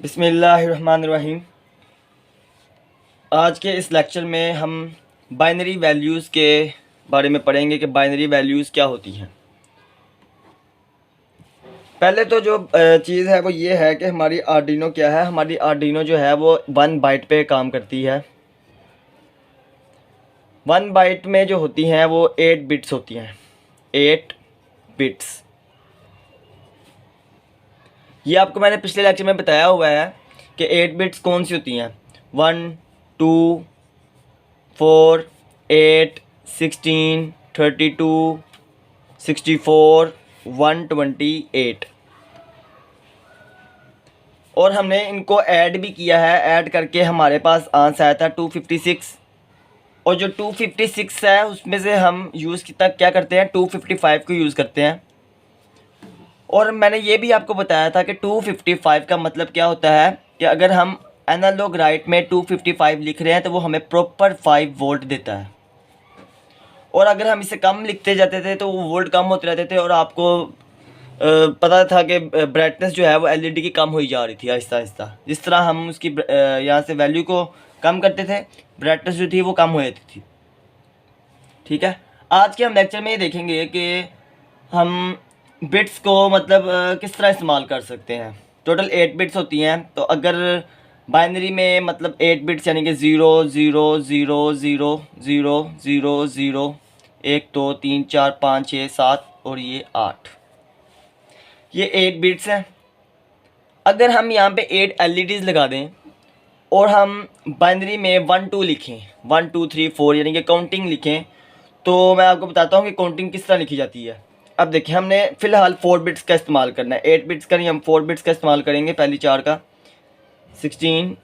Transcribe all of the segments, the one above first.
बिस्मिल्लाहिर्रहमानिर्रहीम। आज के इस लेक्चर में हम बाइनरी वैल्यूज़ के बारे में पढ़ेंगे कि बाइनरी वैल्यूज़ क्या होती हैं। पहले तो जो चीज़ है वो ये है कि हमारी आर्डिनो क्या है। हमारी आर्डिनो जो है वो 1 बाइट पे काम करती है। 1 बाइट में जो होती हैं वो 8 बिट्स होती हैं। 8 बिट्स ये आपको मैंने पिछले लेक्चर में बताया हुआ है कि 8 बिट्स कौन सी होती हैं। 1, 2, 4, 8, 16, 32, 64, 128 और हमने इनको ऐड भी किया है। ऐड करके हमारे पास आंसर आया था 256 और जो 256 है उसमें से हम यूज़ कितना क्या करते हैं, 255 को यूज़ करते हैं। और मैंने ये भी आपको बताया था कि 255 का मतलब क्या होता है कि अगर हम एनालॉग राइट में 255 लिख रहे हैं तो वो हमें प्रॉपर 5 वोल्ट देता है। और अगर हम इसे कम लिखते जाते थे तो वो वोल्ट कम होते रहते थे और आपको पता था कि ब्राइटनेस जो है वो एलईडी की कम हुई जा रही थी आहिस्ता आहिस्ता। जिस तरह हम उसकी यहाँ से वैल्यू को कम करते थे ब्राइटनेस जो थी वो कम हो जाती थी। ठीक है, आज के हम लेक्चर में ये देखेंगे कि हम बिट्स को मतलब किस तरह इस्तेमाल कर सकते हैं। टोटल 8 बिट्स होती हैं। तो अगर बाइनरी में मतलब 8 बिट्स यानी कि 0 0 0 0 0 0 0 1 2 3 4 5 6 7 और ये 8, ये 8 बिट्स हैं। अगर हम यहाँ पे 8 एलईडीज़ लगा दें और हम बाइनरी में 1 2 लिखें, 1 2 3 4 यानी कि काउंटिंग लिखें, तो मैं आपको बताता हूँ कि काउंटिंग किस तरह लिखी जाती है। अब देखिए, हमने फ़िलहाल 4 बिट्स का इस्तेमाल करना है। 8 बिट्स का नहीं, हम 4 बिट्स का इस्तेमाल करेंगे। पहली 4 का 16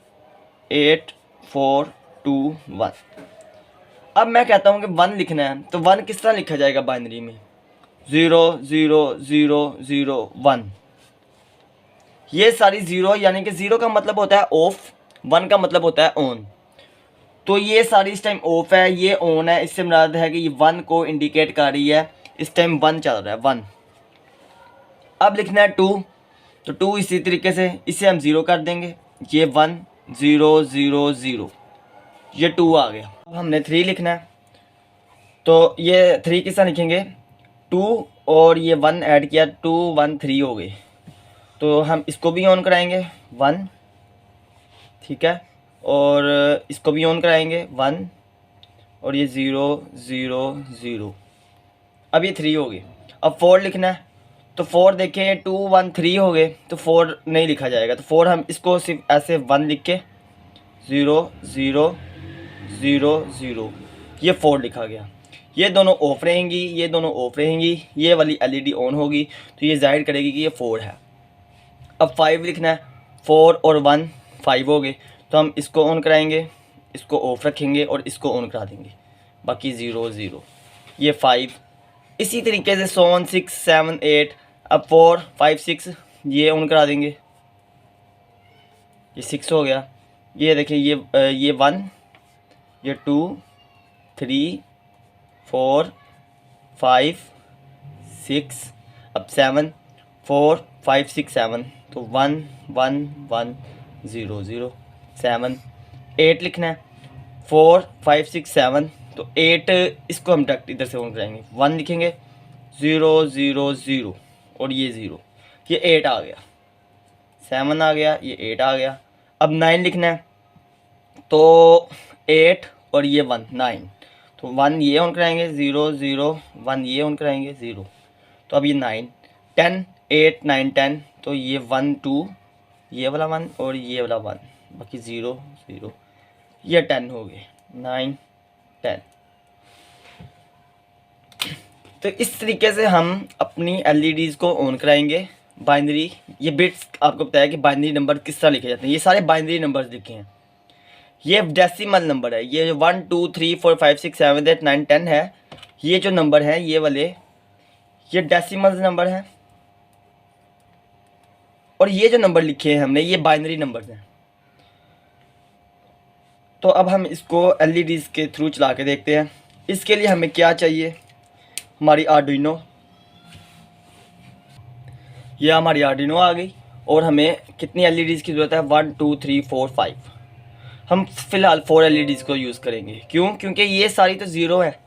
8 4 2 1। अब मैं कहता हूँ कि 1 लिखना है तो 1 किस तरह लिखा जाएगा बाइनरी में, 0 0 0 0 1। ये सारी 0 यानी कि 0 का मतलब होता है ऑफ, 1 का मतलब होता है ऑन। तो ये सारी इस टाइम ऑफ है, ये ऑन है। इससे मुराद है कि ये 1 को इंडिकेट कर रही है। इस टाइम 1 चल रहा है, 1। अब लिखना है 2, तो 2 इसी तरीके से इसे हम 0 कर देंगे। ये 1 0 0 0, ये 2 आ गया। अब हमने 3 लिखना है तो ये 3 किस तरह लिखेंगे, 2 और ये 1 ऐड किया, 2 1 3 हो गए। तो हम इसको भी ऑन कराएंगे 1, ठीक है, और इसको भी ऑन कराएंगे 1 और ये 0 0 0। अब ये 3 हो गए। अब 4 लिखना है तो 4 देखें 2 1 3 हो गए तो 4 नहीं लिखा जाएगा। तो 4 हम इसको सिर्फ ऐसे 1 लिख के 0 0 0 0, ये 4 लिखा गया। ये दोनों ऑफ रहेंगी, ये दोनों ऑफ रहेंगी, ये वाली एलईडी ऑन होगी तो ये जाहिर करेगी कि ये 4 है। अब 5 लिखना है, 4 और 1 5 हो गए। तो हम इसको ऑन कराएंगे, इसको ऑफ रखेंगे और इसको ऑन करा देंगे, बाकी 0 0, ये 5। इसी तरीके से 6 7 8, अब 4 5 6 ये ऑन करा देंगे, ये 6 हो गया। ये देखिए ये 1, ये 2 3 4 5 6, अब 7 4 5 6 7, तो 1 1 1 0 0 7। 8 लिखना है, 4 5 6 7, तो 8 इसको हम डायरेक्ट इधर से ऑन कराएंगे, 1 लिखेंगे 0 0 0 और ये 0, ये 8 आ गया। 7 आ गया, ये 8 आ गया। अब 9 लिखना है तो 8 और ये 1 9, तो 1 ये ऑन कराएंगे 0 0 1 ये ऑन कराएंगे 0, तो अब ये 9 10 8 9 10, तो ये 1 2 ये वाला 1 और ये वाला 1, बाकी 0 0, ये 10 हो गए, 9 10। तो इस तरीके से हम अपनी एलईडीज़ को ऑन कराएंगे। बाइनरी, ये बिट्स आपको बताया कि बाइनरी नंबर किस तरह लिखे जाते हैं। ये सारे बाइनरी नंबर्स लिखे हैं। ये डेसिमल नंबर है, ये 1 2 3 4 5 6 7 8 9 10 है। ये जो नंबर है ये वाले, ये डेसिमल नंबर हैं। और ये जो नंबर लिखे हैं हमने, ये बाइनरी नंबर्स हैं। तो अब हम इसको एलईडीज़ के थ्रू चला के देखते हैं। इसके लिए हमें क्या चाहिए, हमारी आर्डिनो, ये हमारी आर्डिनो आ गई और हमें कितनी एलईडीज़ की ज़रूरत है, 1 2 3 4 5। हम फ़िलहाल 4 एलईडीज़ को यूज़ करेंगे। क्यों? क्योंकि ये सारी तो ज़ीरो है,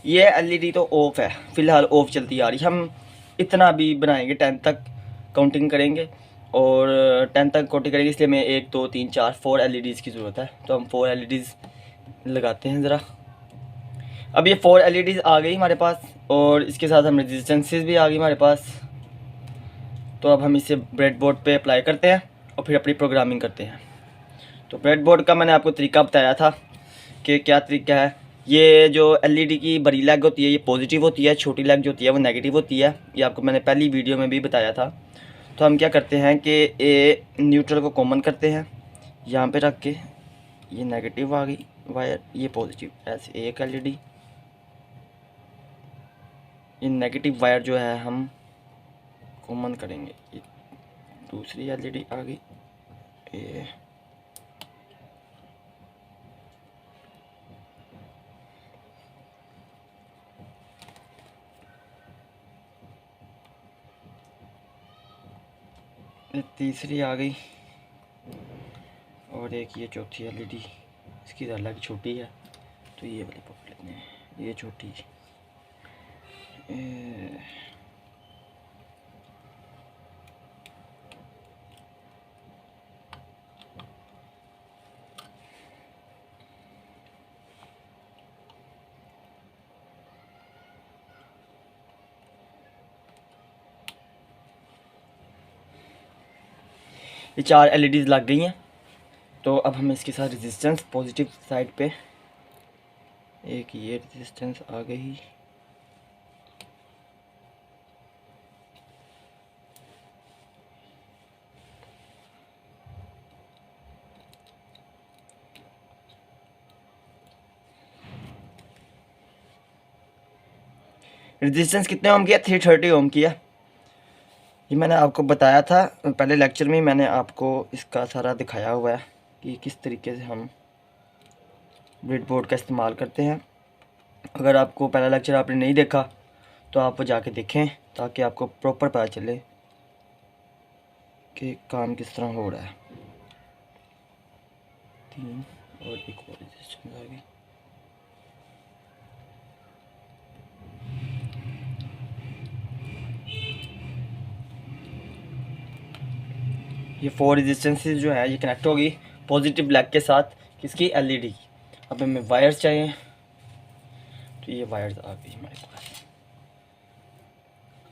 ये एलईडी तो ऑफ़ है, फ़िलहाल ऑफ़ चलती आ रही। हम इतना भी बनाएंगे, 10 तक काउंटिंग करेंगे और 10 तक काउंटिंग करेंगे, इसलिए हमें 1 2 3 4 4 एलईडीज़ की ज़रूरत है। तो हम 4 एलईडीज़ लगाते हैं ज़रा। अब ये 4 एलईडीज़ आ गई हमारे पास और इसके साथ हम रेजिस्टेंसेस भी आ गई हमारे पास। तो अब हम इसे ब्रेडबोर्ड पे अप्लाई करते हैं और फिर अपनी प्रोग्रामिंग करते हैं। तो ब्रेडबोर्ड का मैंने आपको तरीका बताया था कि क्या तरीका है। ये जो एलईडी की बड़ी लेग होती है ये पॉजिटिव होती है, छोटी लेग जो होती है वो नेगेटिव होती है। ये आपको मैंने पहली वीडियो में भी बताया था। तो हम क्या करते हैं कि ये न्यूट्रल को कॉमन करते हैं यहाँ पे रख के, ये नेगेटिव आ गई वायर, ये पॉजिटिव, ऐसे एक एलईडी। ये नेगेटिव वायर जो है हम कॉमन करेंगे, ये दूसरी एलईडी आ गई, ये तीसरी आ गई और एक ये चौथी एलईडी। इसकी अलग छोटी है तो ये वाली पकड़ लेते हैं, ये छोटी। ये 4 एलईडीज़ लग गई हैं। तो अब हम इसके साथ रेजिस्टेंस पॉजिटिव साइड पे, एक ये रेजिस्टेंस आ गई, रेजिस्टेंस कितने ओम किया, 330 ओम किया। ये मैंने आपको बताया था पहले लेक्चर में, मैंने आपको इसका सारा दिखाया हुआ है कि किस तरीके से हम ब्रेडबोर्ड का इस्तेमाल करते हैं। अगर आपको पहला लेक्चर आपने नहीं देखा तो आप वो जाके देखें ताकि आपको प्रॉपर पता चले कि काम किस तरह हो रहा है। 3 और एक और रेजिस्टेंस आ गई। ये 4 रेजिस्टेंसेस जो है ये कनेक्ट होगी पॉजिटिव लेग के साथ, किसकी, एलईडी की। अब हमें वायर्स चाहिए, तो ये वायर्स आ गई हमारे पास।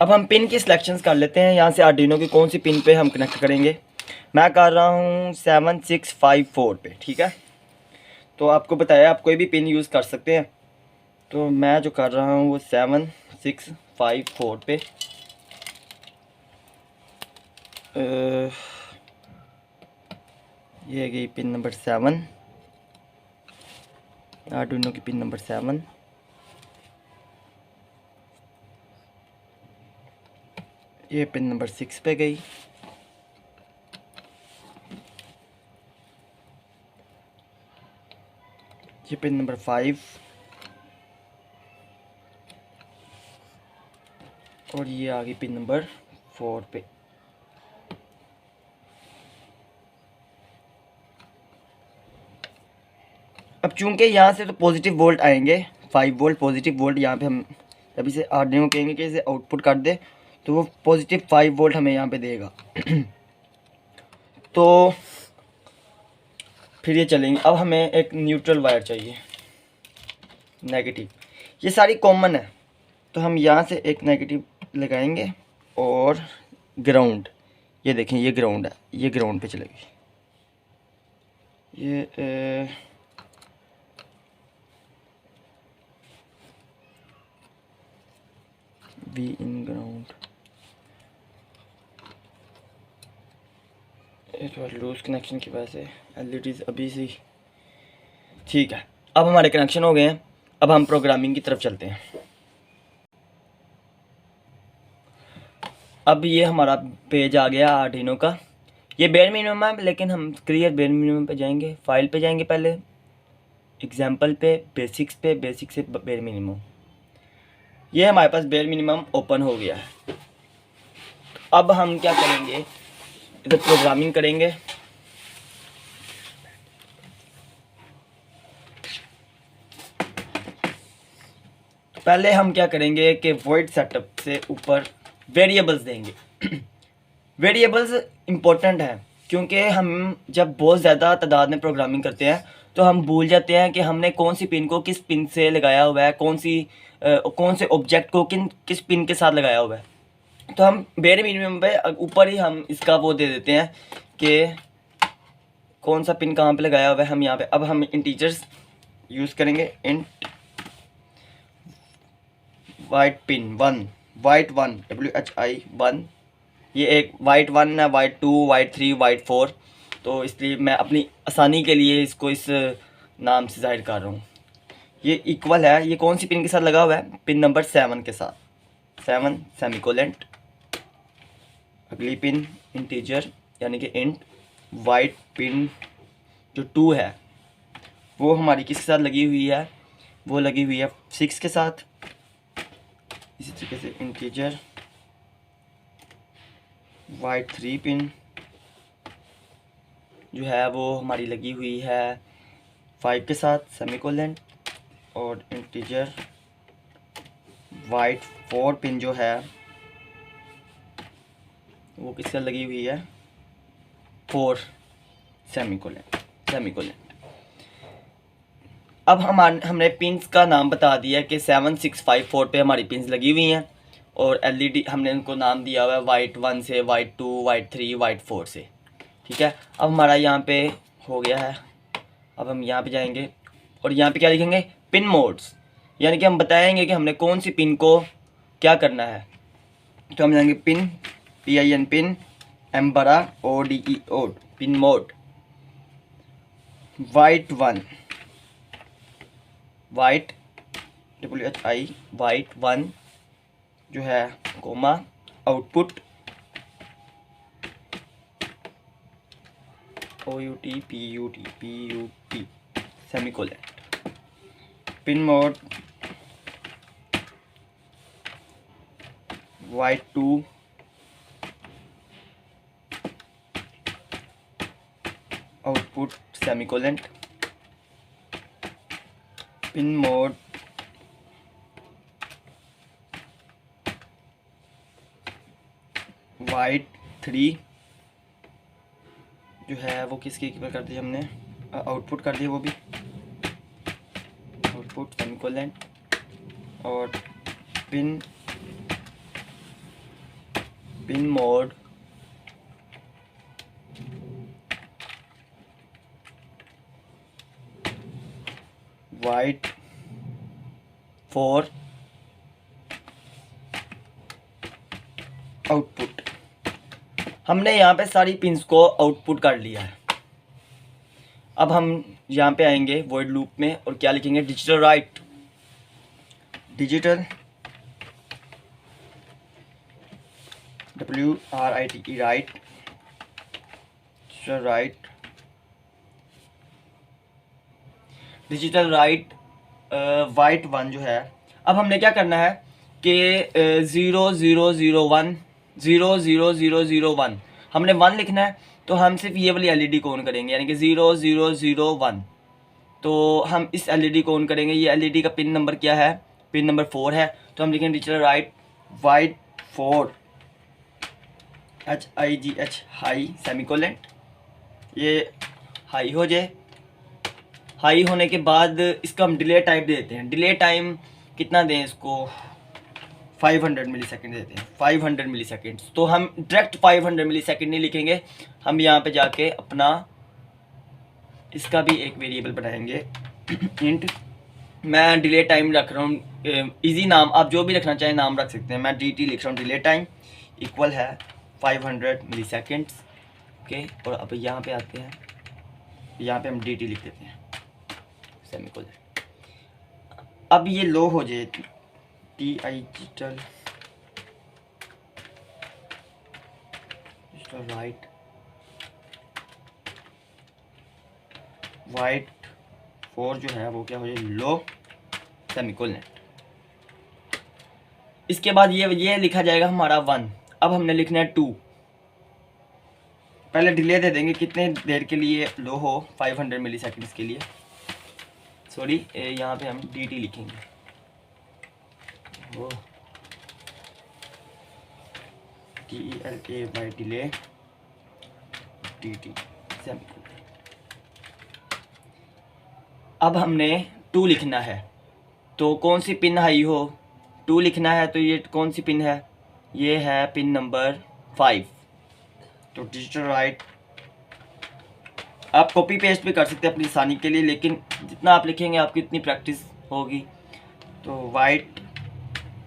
अब हम पिन की सिलेक्शंस कर लेते हैं। यहाँ से आर्डिनो की कौन सी पिन पे हम कनेक्ट करेंगे। मैं कर रहा हूँ 7654 पे, ठीक है। तो आपको बताया आप कोई भी पिन यूज़ कर सकते हैं। तो मैं जो कर रहा हूँ वो 7654 पे ये गई पिन नंबर 7, आर्डिनो की पिन नंबर 7। ये पिन नंबर 6 पे गई। ये पिन नंबर 5 और ये आ गई पिन नंबर 4 पे। अब चूंकि यहाँ से तो पॉजिटिव वोल्ट आएंगे, 5 वोल्ट पॉजिटिव वोल्ट। यहाँ पे हम तभी से आर्डिनो कहेंगे कि इसे आउटपुट कर दे, तो वो पॉजिटिव 5 वोल्ट हमें यहाँ पे देगा। तो फिर ये चलेंगे। अब हमें एक न्यूट्रल वायर चाहिए, नेगेटिव। ये सारी कॉमन है तो हम यहाँ से एक नेगेटिव लगाएंगे और ग्राउंड, ये देखें ये ग्राउंड है, ये ग्राउंड पे चलेगी। ये बी इन ग्राउंड, थोड़ा लूज कनेक्शन की वजह से एलईडीज़ अभी से ठीक है। अब हमारे कनेक्शन हो गए हैं। अब हम प्रोग्रामिंग की तरफ चलते हैं। अब ये हमारा पेज आ गया आर्डिनो का। ये बेयर मिनिमम है लेकिन हम क्लियर बेयर मिनिमम पे जाएंगे, फाइल पे जाएंगे, पहले एग्जाम्पल पे, बेसिक्स पे, बेसिक से बेयर मिनिमम। ये हमारे पास बेयर मिनिमम ओपन हो गया है। अब हम क्या करेंगे, इधर प्रोग्रामिंग करेंगे। पहले हम क्या करेंगे कि वॉइड सेटअप से ऊपर वेरिएबल्स देंगे। वेरिएबल्स इम्पोर्टेंट है क्योंकि हम जब बहुत ज़्यादा तादाद में प्रोग्रामिंग करते हैं तो हम भूल जाते हैं कि हमने कौन सी पिन को किस पिन से लगाया हुआ है, कौन से ऑब्जेक्ट को किस पिन के साथ लगाया हुआ है। तो हम बेयर मिनिमम पे ऊपर ही हम इसका वो दे देते हैं कि कौन सा पिन कहाँ पे लगाया हुआ है। हम यहाँ पे अब हम इंटीजर्स यूज़ करेंगे। Int white pin 1, white 1 WHI 1, ये एक वाइट 1 है, वाइट 2, वाइट 3, वाइट 4। तो इसलिए मैं अपनी आसानी के लिए इसको इस नाम से जाहिर कर रहा हूँ। ये इक्वल है, ये कौन सी पिन के साथ लगा हुआ है? पिन नंबर 7 के साथ। 7 सेमीकोलेंट, अगली पिन इंटीजर यानी कि इंट वाइट पिन जो 2 है वो हमारी किसके साथ लगी हुई है? वो लगी हुई है 6 के साथ। इसी तरीके से इंटीजर वाइट 3 पिन जो है वो हमारी लगी हुई है 5 के साथ सेमीकोलेंट, और इंटीजर वाइट 4 पिन जो है वो किससे लगी हुई है? 4 सेमीकोलेंट। अब हमने पिंस का नाम बता दिया कि 7 6 5 4 पे हमारी पिंस लगी हुई हैं, और एलईडी हमने उनको नाम दिया हुआ है वाइट 1 से, वाइट 2, वाइट 3, वाइट 4 से। ठीक है, अब हमारा यहाँ पे हो गया है। अब हम यहाँ पे जाएंगे और यहाँ पे क्या लिखेंगे? पिन मोड्स, यानी कि हम बताएंगे कि हमने कौन सी पिन को क्या करना है। तो हम जाएंगे pin PIN pin MODE pin mode white 1, white WHI white 1 जो है comma output OUT PUT semicolon. Pin mode white 2 output semicolon. Pin mode white 3 जो है वो किसके ऊपर कर दिया हमने? आउटपुट कर दिया, वो भी आउटपुट सेमीकोलेंट। और पिन मोड वाइट 4 आउटपुट। हमने यहाँ पे सारी पिंस को आउटपुट कर लिया है। अब हम यहाँ पे आएंगे वॉइड लूप में और क्या लिखेंगे? Digital right, digital WRITE right, digital write white 1 जो है। अब हमने क्या करना है कि 00001 हमने 1 लिखना है, तो हम सिर्फ ये वाली एलईडी को ऑन करेंगे, यानी कि 0001। तो हम इस एलईडी को ऑन करेंगे। ये एलईडी का पिन नंबर क्या है? पिन नंबर 4 है। तो हम लिखेंगे digital write white 4 HIGH high semicolon. ये हाई हो जाए। हाई होने के बाद इसका हम डिले टाइम देते हैं। डिले टाइम कितना दें इसको? 500 मिली सेकेंड देते हैं, 500 मिली सेकेंड। तो हम डायरेक्ट 500 मिली सेकेंड नहीं लिखेंगे, हम यहाँ पे जाके अपना इसका भी एक वेरिएबल बनाएंगे इंट। मैं डिले टाइम रख रहा हूँ इजी नाम, आप जो भी रखना चाहें नाम रख सकते हैं। मैं DT लिख रहा हूँ, डिले टाइम इक्वल है 500 मिली सेकेंड्स। ओके, और अब यहाँ पे आते हैं, यहाँ पे हम DT लिख देते हैं सेमीकोलन। अब ये लो हो जाए डिजिटल राइट वाइट 4 जो है वो क्या हो जाए? लो सेमीकोलन। इसके बाद ये लिखा जाएगा हमारा 1। अब हमने लिखना है 2। पहले डिले दे देंगे कितने देर के लिए लो हो, 500 मिली सेकेंड्स के लिए। सॉरी, यहाँ पे हम dt लिखेंगे। वो DELAY डिले dt सेमीकोलन। अब हमने 2 लिखना है, तो कौन सी पिन हाई हो, 2 लिखना है, तो ये कौन सी पिन है, ये है पिन नंबर 5। तो डिजिटल राइट, आप कॉपी पेस्ट भी कर सकते हैं अपनी आसानी के लिए, लेकिन जितना आप लिखेंगे आपकी इतनी प्रैक्टिस होगी। तो वाइट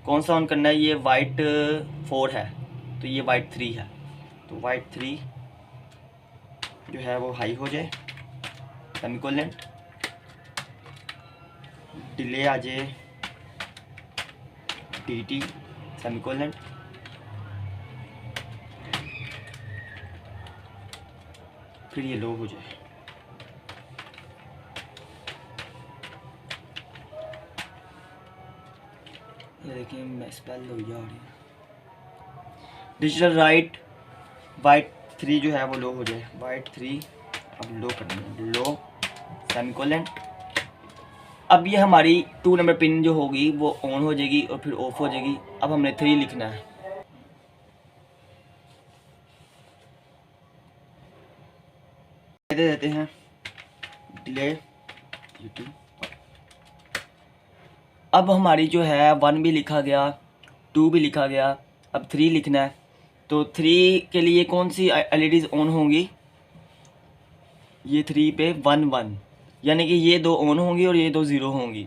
कौन सा ऑन करना है, ये वाइट 4 है, तो ये वाइट 3 है, तो वाइट 3 जो है वो हाई हो जाए, सेमीकोलन। डिले आ जाए dt सेमीकोलन। फिर ये लो हो जाए। ये देखिए मैं स्पेल हो जा रही है। डिजिटल राइट वाइट 3 जो है वो लो हो जाए, वाइट 3 अब लो करना है, लो सेमीकोलन। अब ये हमारी 2 नंबर पिन जो होगी वो ऑन हो जाएगी और फिर ऑफ हो जाएगी। अब हमने 3 लिखना है, दे देते हैं डिले dt। अब हमारी जो है 1 भी लिखा गया, 2 भी लिखा गया, अब 3 लिखना है। तो 3 के लिए कौन सी LEDs ऑन होंगी, ये 3 पे 1 1, यानी कि ये 2 ऑन होंगी और ये 2 ज़ीरो होंगी।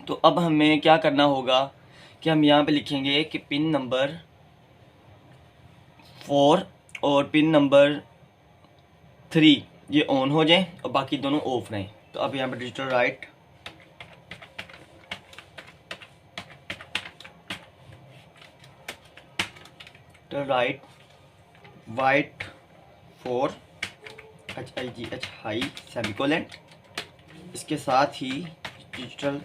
तो अब हमें क्या करना होगा कि हम यहाँ पे लिखेंगे कि पिन नंबर 4 और पिन नंबर 3 ये ऑन हो जाएं और बाकी दोनों ऑफ रहें। तो अब यहाँ पे digital write white 4 HIGH high semicolon. इसके साथ ही डिजिटल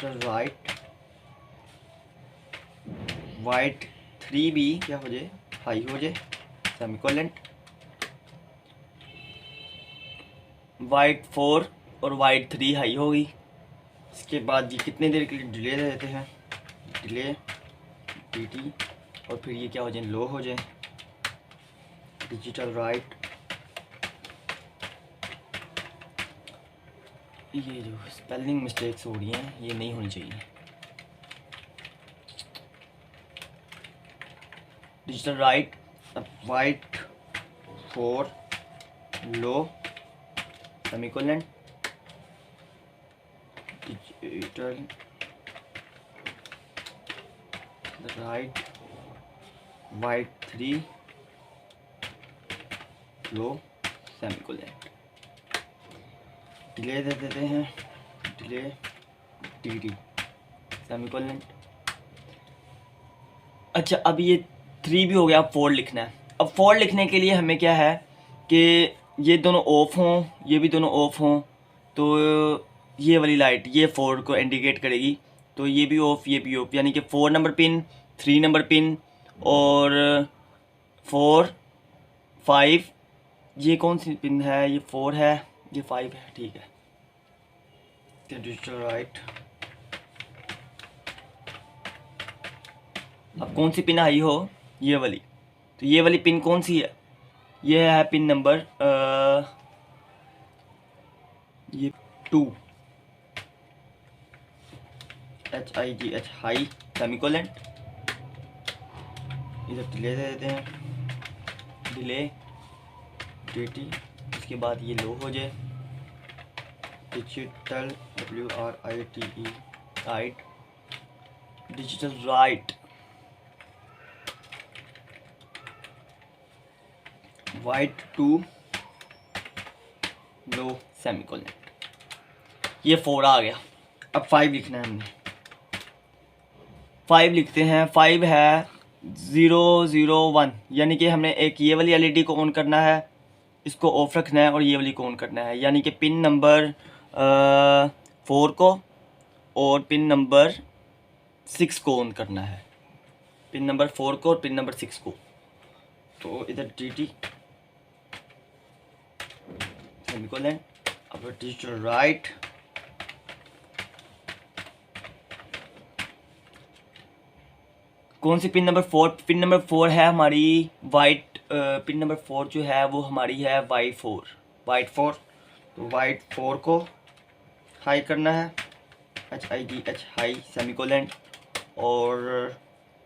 राइट वाइट 3 भी क्या हो जाए, हाई हो जाए, सेमीकोलन। वाइट 4 और वाइट 3 हाई होगी। इसके बाद ये कितने देर के लिए डिले दे देते हैं, डिले dt, और फिर ये क्या हो जाए, लो हो जाए, डिजिटल राइट। ये जो स्पेलिंग मिस्टेक्स हो रही हैं ये नहीं होनी चाहिए। डिजिटल राइट वाइट 4 लो सेमीकोलन, डिजिटल राइट वाइट 3 लो सेमीकोलन। डिले दे देते हैं, डिले dt सेमीकोलन। अच्छा, अब ये 3 भी हो गया, अब 4 लिखना है। अब 4 लिखने के लिए हमें क्या है कि ये दोनों ऑफ हों, ये भी दोनों ऑफ हों, तो ये वाली लाइट ये 4 को इंडिकेट करेगी। तो ये भी ऑफ, ये भी ऑफ, यानी कि 4 नंबर पिन, 3 नंबर पिन और 4 5, ये कौन सी पिन है, ये 4 है, ये 5 है, ठीक है। डिजिटल राइट अब कौन सी पिन आई हो, ये वाली, तो ये वाली पिन कौन सी है, ये है पिन नंबर ये 2 HIGH हाई सेमीकोलन। इधर डिले दे देते हैं, डिले dt। इसके बाद ये लो हो जाए, digital WRITE right, digital write white 2 लो सेमीकोलन। ये 4 आ गया। अब 5 लिखना है हमने, 5 लिखते हैं। 5 है 001, यानी कि हमने एक ये वाली LED को ऑन करना है, इसको ऑफ रखना है, और ये वाली को ऑन करना है, यानी कि पिन नंबर 4 को और पिन नंबर 6 को ऑन करना है, पिन नंबर 4 को और पिन नंबर 6 को। तो इधर dt सेमीकोलन, अब डिजिटल राइट, कौन C pin number 4? Pin number 4 है हमारी वाइट, पिन नंबर 4 जो है वो हमारी है वाइट 4। तो वाइट 4 को हाई करना है, HIDH हाई सेमीकोलन, और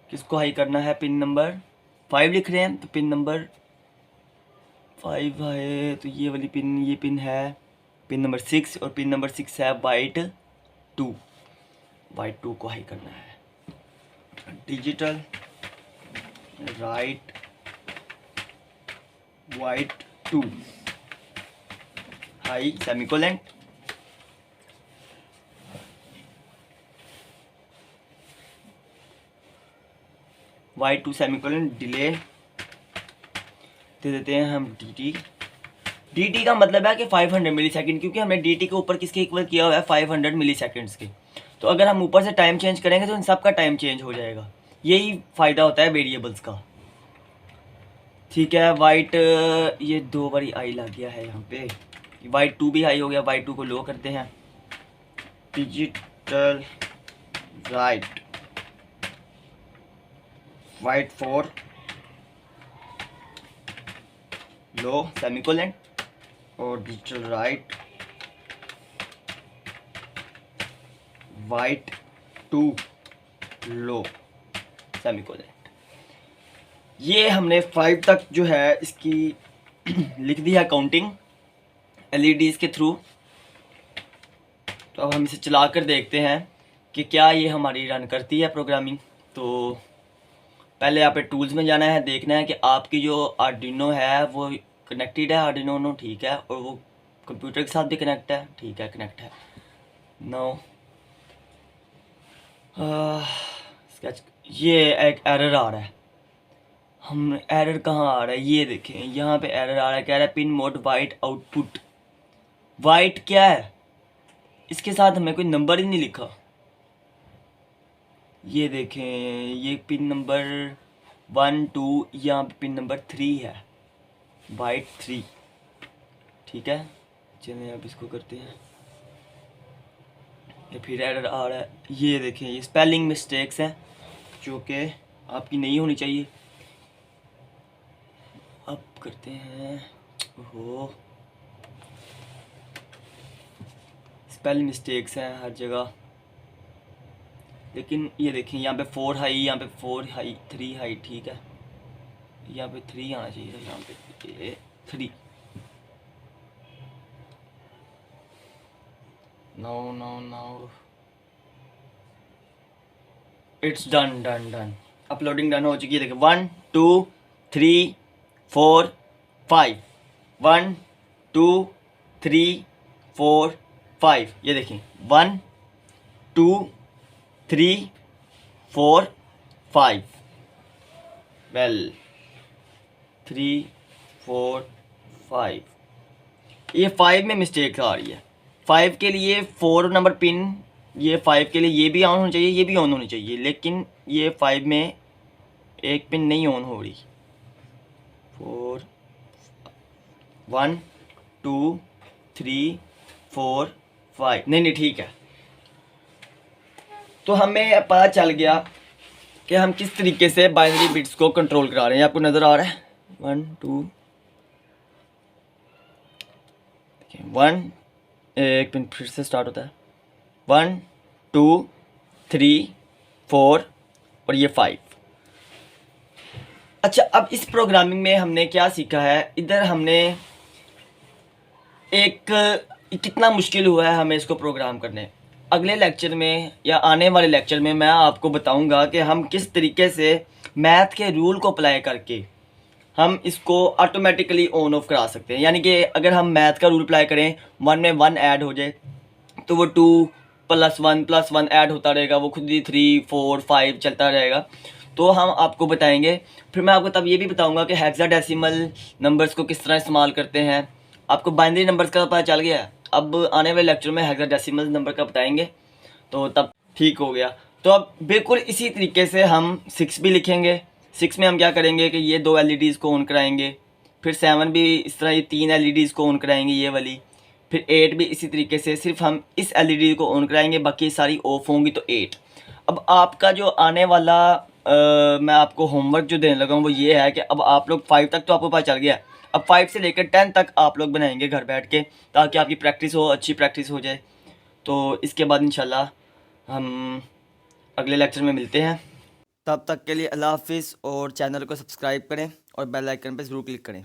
किसको हाई करना है? पिन नंबर 5 लिख रहे हैं, तो पिन नंबर 5 है, तो ये वाली पिन, ये पिन है पिन नंबर 6, और पिन नंबर 6 है वाइट 2 को हाई करना है। Digital write white 2 high semicolon, white 2 semicolon, delay दे देते हैं हम dt का मतलब है कि 500 मिली सेकेंड, क्योंकि हमने dt के ऊपर किसके इक्वल किया हुआ है? 500 मिली सेकेंड्स के। तो अगर हम ऊपर से टाइम चेंज करेंगे तो इन सब का टाइम चेंज हो जाएगा, यही फ़ायदा होता है वेरिएबल्स का। ठीक है, वाइट, ये 2 बारी आई लग गया है यहाँ पे, वाइट 2 भी हाई हो गया, वाइट 2 को लो करते हैं, डिजिटल राइट वाइट 4 लो सेमीकोलन, और डिजिटल राइट वाइट 2 लो सेमीकोलन। ये हमने 5 तक जो है इसकी लिख दी है काउंटिंग LEDs के थ्रू। तो अब हम इसे चला कर देखते हैं कि क्या ये हमारी रन करती है प्रोग्रामिंग। तो पहले यहाँ पे टूल्स में जाना है, देखना है कि आपकी जो आर्डिनो है वो कनेक्टेड है, आर्डिनो ठीक है, और वो कंप्यूटर के साथ भी कनेक्ट है, ठीक है कनेक्ट है। नो स्केच, ये एक एरर आ रहा है, हम एरर कहाँ आ रहा है? ये देखें यहाँ पे एरर आ रहा है, कह रहा है pin mode white output. White क्या है? इसके साथ हमें कोई नंबर ही नहीं लिखा। ये देखें, ये पिन नंबर 1 2, यहाँ पे पिन नंबर 3 है, वाइट 3, ठीक है। चलिए अब इसको करते हैं, ये फिर एरर आ रहा है। ये देखें, ये स्पेलिंग मिस्टेक्स हैं जो कि आपकी नहीं होनी चाहिए। अब करते हैं, ओहो स्पेलिंग मिस्टेक्स हैं हर जगह, लेकिन ये देखें यहाँ पे 4 हाई, यहाँ पे 4 हाई 3 हाई, ठीक है। यहाँ पे 3 आना चाहिए था, यहाँ पे 3। No it's done. Uploading done हो चुकी है। देखिए 1 2 3 4 5, 1 2 3 4 5, ये देखिए 1 2 3 4 5, वेल 3 4 5, ये 5 में मिस्टेक आ रही है। 5 के लिए 4 नंबर पिन, ये 5 के लिए ये भी ऑन होनी चाहिए, ये भी ऑन होनी चाहिए, लेकिन ये 5 में एक पिन नहीं ऑन हो रही। 4 1 2 3 4 5, नहीं ठीक है। तो हमें पता चल गया कि हम किस तरीके से बाइनरी बिट्स को कंट्रोल करा रहे हैं। आपको नज़र आ रहा है 1 2 1, एक पिन फिर से स्टार्ट होता है, 1 2 3 4 और ये 5। अच्छा, अब इस प्रोग्रामिंग में हमने क्या सीखा है? इधर हमने एक कितना मुश्किल हुआ है हमें इसको प्रोग्राम करने। अगले लेक्चर में या आने वाले लेक्चर में मैं आपको बताऊंगा कि हम किस तरीके से मैथ के रूल को अप्लाई करके हम इसको ऑटोमेटिकली ऑन ऑफ करा सकते हैं। यानी कि अगर हम मैथ का रूल अप्लाई करें, 1 में 1 ऐड हो जाए तो वो 2 + 1 ऐड होता रहेगा, वो खुद ही 3 4 5 चलता रहेगा। तो हम आपको बताएंगे। फिर मैं आपको तब ये भी बताऊंगा कि हेक्साडेसिमल नंबर्स को किस तरह इस्तेमाल करते हैं। आपको बाइनरी नंबर्स का पता चल गया है, अब आने वाले लेक्चर में हेक्साडेसिमल नंबर का बताएंगे, तो तब ठीक हो गया। तो अब बिल्कुल इसी तरीके से हम 6 भी लिखेंगे, 6 में हम क्या करेंगे कि ये 2 LEDs को ऑन कराएंगे, फिर 7 भी इस तरह ये 3 LEDs को ऑन कराएंगे ये वाली, फिर 8 भी इसी तरीके से सिर्फ हम इस LED को ऑन कराएंगे, बाकी सारी ऑफ होंगी तो 8। अब आपका जो आने वाला मैं आपको होमवर्क जो देने लगा हूँ वो ये है कि अब आप लोग 5 तक तो आपको पता चल गया, अब 5 से लेकर 10 तक आप लोग बनाएंगे घर बैठ के, ताकि आपकी प्रैक्टिस हो, अच्छी प्रैक्टिस हो जाए। तो इसके बाद इंशाल्लाह हम अगले लेक्चर में मिलते हैं। तब तक के लिए अल्लाह हाफिज़, और चैनल को सब्सक्राइब करें और बेल आइकन पर ज़रूर क्लिक करें।